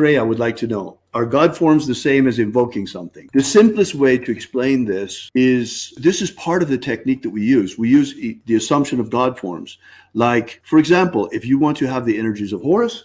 Freya would like to know, are God forms the same as invoking something? The simplest way to explain this is part of the technique that we use. We use the assumption of God forms. Like, for example, if you want to have the energies of Horus,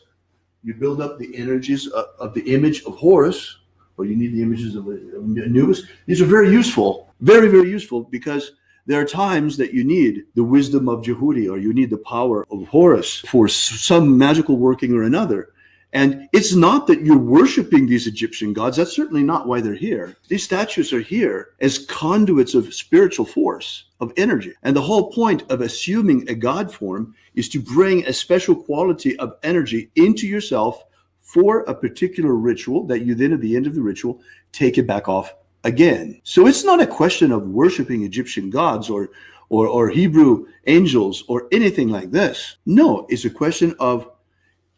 you build up the energies of the image of Horus, or you need the images of Anubis. These are very useful, very, very useful, because there are times that you need the wisdom of Jehudi, or you need the power of Horus for some magical working or another. And it's not that you're worshiping these Egyptian gods. That's certainly not why they're here. These statues are here as conduits of spiritual force, of energy. And the whole point of assuming a god form is to bring a special quality of energy into yourself for a particular ritual that you then, at the end of the ritual, take it back off again. So it's not a question of worshiping Egyptian gods or Hebrew angels or anything like this. No, it's a question of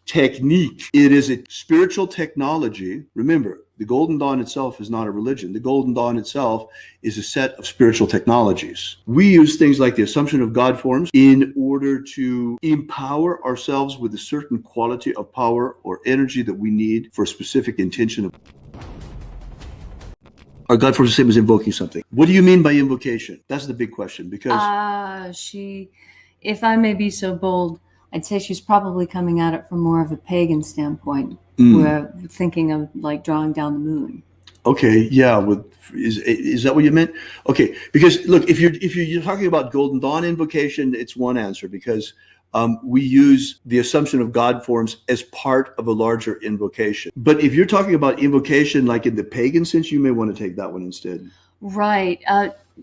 technique. It is a spiritual technology. Remember, the Golden Dawn itself is not a religion. The Golden Dawn itself is a set of spiritual technologies. We use things like the assumption of God forms in order to empower ourselves with a certain quality of power or energy that we need for a specific intention. Are God forms the same as invoking something? What do you mean by invocation? That's the big question, because if I may be so bold, I'd say she's probably coming at it from more of a pagan standpoint. We're thinking of like drawing down the moon. Okay, yeah. Is that what you meant? Okay, because look, if you're talking about Golden Dawn invocation, it's one answer, because we use the assumption of God forms as part of a larger invocation. But if you're talking about invocation like in the pagan sense, you may want to take that one instead. Right.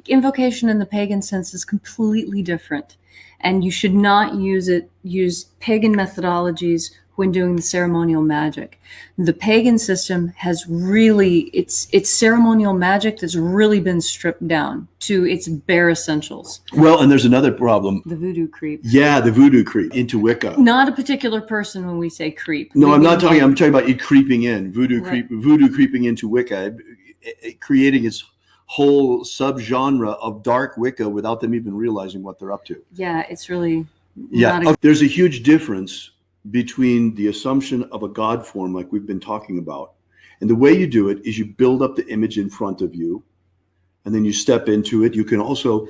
Invocation in the pagan sense is completely different. And you should not use pagan methodologies when doing the ceremonial magic. The pagan system has really, it's ceremonial magic that's really been stripped down to its bare essentials. Well, and there's another problem. The voodoo creep. Yeah, the voodoo creep into Wicca. Not a particular person when we say creep. No, I'm talking about it creeping in. Voodoo creeping into Wicca, creating its whole subgenre of dark Wicca without them even realizing what they're up to. Yeah, it's really there's a huge difference between the assumption of a god form like we've been talking about, and the way you do it is you build up the image in front of you and then you step into it. You can also,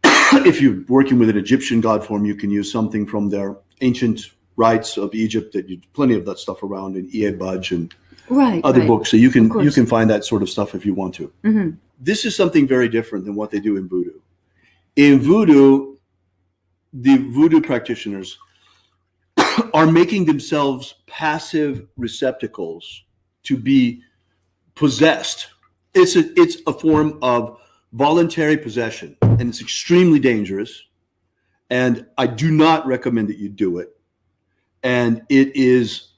if you're working with an Egyptian god form, you can use something from their ancient rites of Egypt, that you plenty of that stuff around in E.A. Budge and other books. So you can find that sort of stuff if you want to. Mm-hmm. This is something very different than what they do in voodoo. In voodoo, the voodoo practitioners are making themselves passive receptacles to be possessed. It's a form of voluntary possession, and it's extremely dangerous. And I do not recommend that you do it. And it is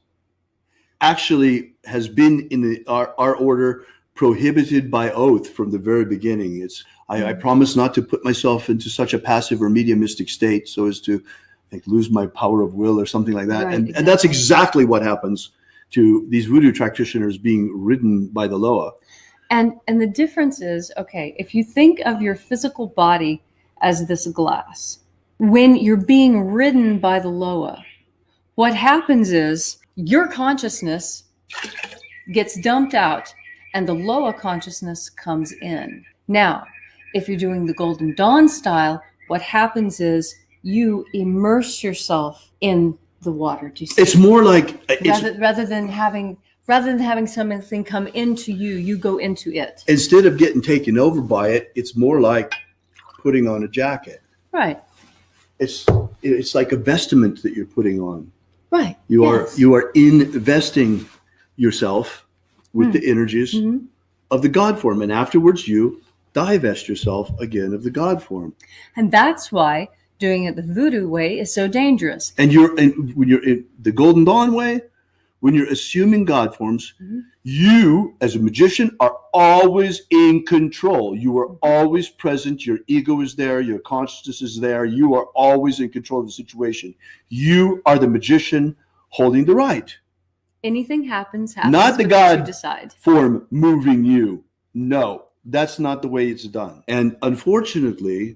actually has been in our order prohibited by oath from the very beginning. I promise not to put myself into such a passive or mediumistic state so as to lose my power of will or something like that. Right, and that's exactly what happens to these voodoo practitioners being ridden by the Loa. And the difference is, okay, if you think of your physical body as this glass, when you're being ridden by the Loa, what happens is your consciousness gets dumped out and the Loa consciousness comes in. Now, if you're doing the Golden Dawn style, what happens is you immerse yourself in the water. Do you see? It's more like rather than having something come into you, you go into it. Instead of getting taken over by it, it's more like putting on a jacket. Right. It's like a vestment that you're putting on. Right. You are investing yourself with the energies of the God form, and afterwards you divest yourself again of the God form. And that's why doing it the voodoo way is so dangerous. And when you're in the Golden Dawn way, when you're assuming God forms, you as a magician are always in control. You are always present. Your ego is there. Your consciousness is there. You are always in control of the situation. You are the magician holding the right. Anything happens. Not the God you decide. Form moving you. No. That's not the way it's done. And unfortunately,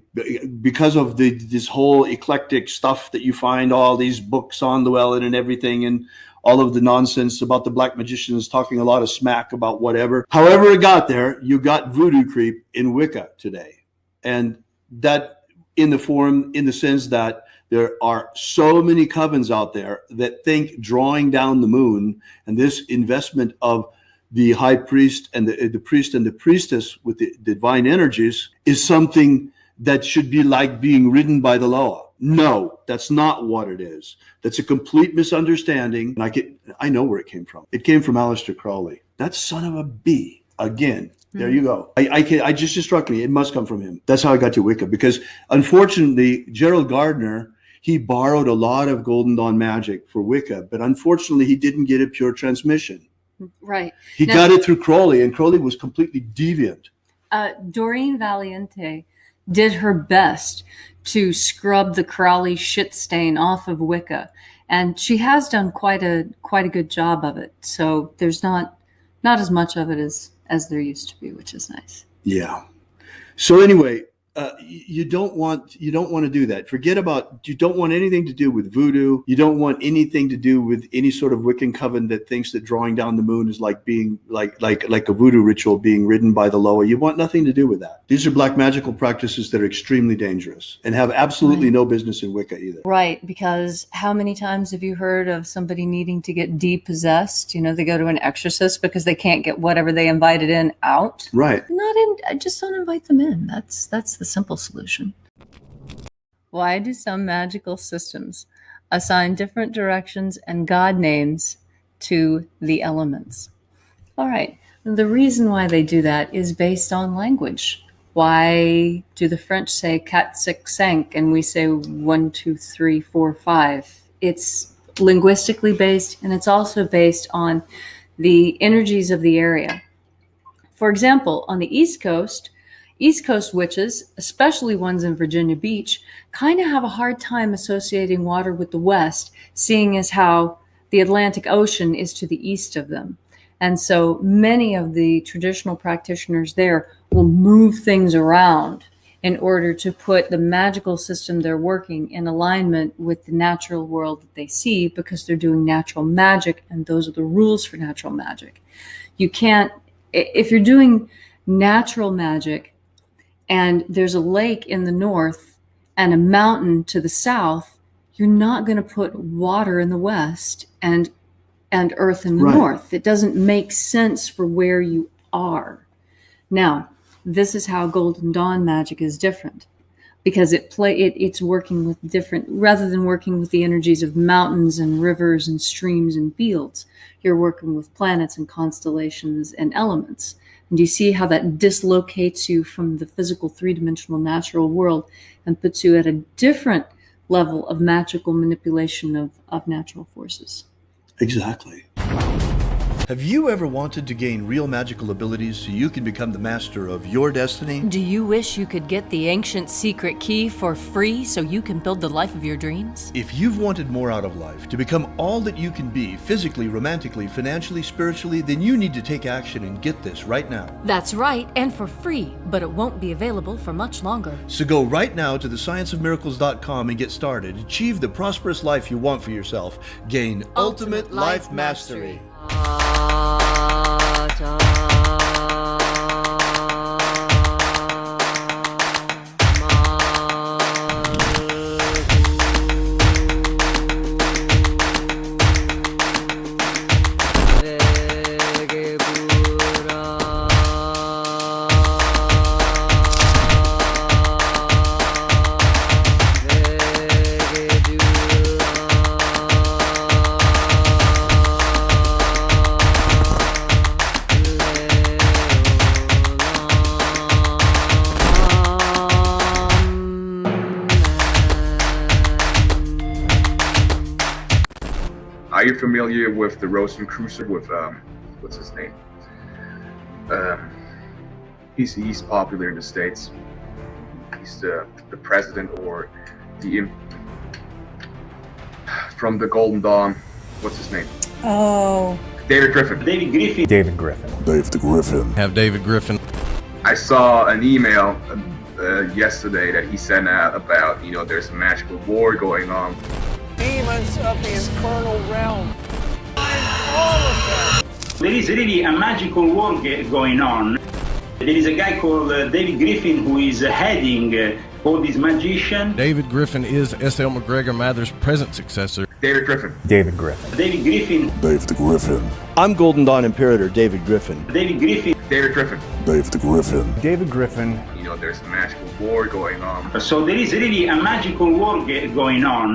because of this whole eclectic stuff that you find, all these books on Llewellyn and everything, and all of the nonsense about the black magicians talking a lot of smack about whatever. However it got there, you got voodoo creep in Wicca today. And that in the sense that there are so many covens out there that think drawing down the moon and this investment of the high priest and the priest and the priestess with the divine energies is something that should be like being ridden by the Loa. No, that's not what it is. That's a complete misunderstanding. And I know where it came from. It came from Aleister Crowley. That son of a bee. Again, there you go. I just struck me. It must come from him. That's how I got to Wicca. Because unfortunately, Gerald Gardner, he borrowed a lot of Golden Dawn magic for Wicca, but unfortunately, he didn't get a pure transmission. Right. He got it through Crowley, and Crowley was completely deviant. Doreen Valiente did her best to scrub the Crowley shit stain off of Wicca, and she has done quite a good job of it. So there's not as much of it as there used to be, which is nice. Yeah. So anyway, you don't want to do that. Forget about, you don't want anything to do with voodoo. You don't want anything to do with any sort of Wiccan coven that thinks that drawing down the moon is like being like a voodoo ritual being ridden by the Loa. You want nothing to do with that. These are black magical practices that are extremely dangerous and have absolutely no business in Wicca either. Right, because how many times have you heard of somebody needing to get depossessed? You know, they go to an exorcist because they can't get whatever they invited in out. Right. Just don't invite them in. That's the simple solution. Why do some magical systems assign different directions and god names to the elements? All right. The reason why they do that is based on language. Why do the French say 4, 6, 5 and we say 1, 2, 3, 4, 5? It's linguistically based, and it's also based on the energies of the area. For example, on the East Coast witches, especially ones in Virginia Beach, kind of have a hard time associating water with the West, seeing as how the Atlantic Ocean is to the east of them. And so many of the traditional practitioners there will move things around in order to put the magical system they're working in alignment with the natural world that they see, because they're doing natural magic, and those are the rules for natural magic. You can't, if you're doing natural magic and there's a lake in the north and a mountain to the south, you're not going to put water in the west and earth in the north. It doesn't make sense for where you are. Now, this is how Golden Dawn magic is different, because it's working with different, rather than working with the energies of mountains and rivers and streams and fields, you're working with planets and constellations and elements. And you see how that dislocates you from the physical three-dimensional natural world and puts you at a different level of magical manipulation of natural forces. Exactly. Have you ever wanted to gain real magical abilities so you can become the master of your destiny? Do you wish you could get the ancient secret key for free so you can build the life of your dreams? If you've wanted more out of life, to become all that you can be, physically, romantically, financially, spiritually, then you need to take action and get this right now. That's right, and for free, but it won't be available for much longer. So go right now to thescienceofmiracles.com and get started. Achieve the prosperous life you want for yourself. Gain ultimate life mastery. Are you familiar with the Rosencrantz with what's his name? He's popular in the States. He's the president or the from the Golden Dawn. What's his name? Oh. David Griffin. David Griffin. Have David Griffin. I saw an email yesterday that he sent out about, there's a magical war going on. Demons of the infernal realm. There is really a magical work going on. There is a guy called David Griffin who is heading all these magicians. David Griffin is S.L. McGregor Mather's present successor. David Griffin. David Griffin. David Griffin. Dave the Griffin. I'm Golden Dawn Imperator David Griffin. David Griffin. David Griffin. Dave the Griffin. David Griffin. You know, there's a magical war going on. So there is really a magical work going on.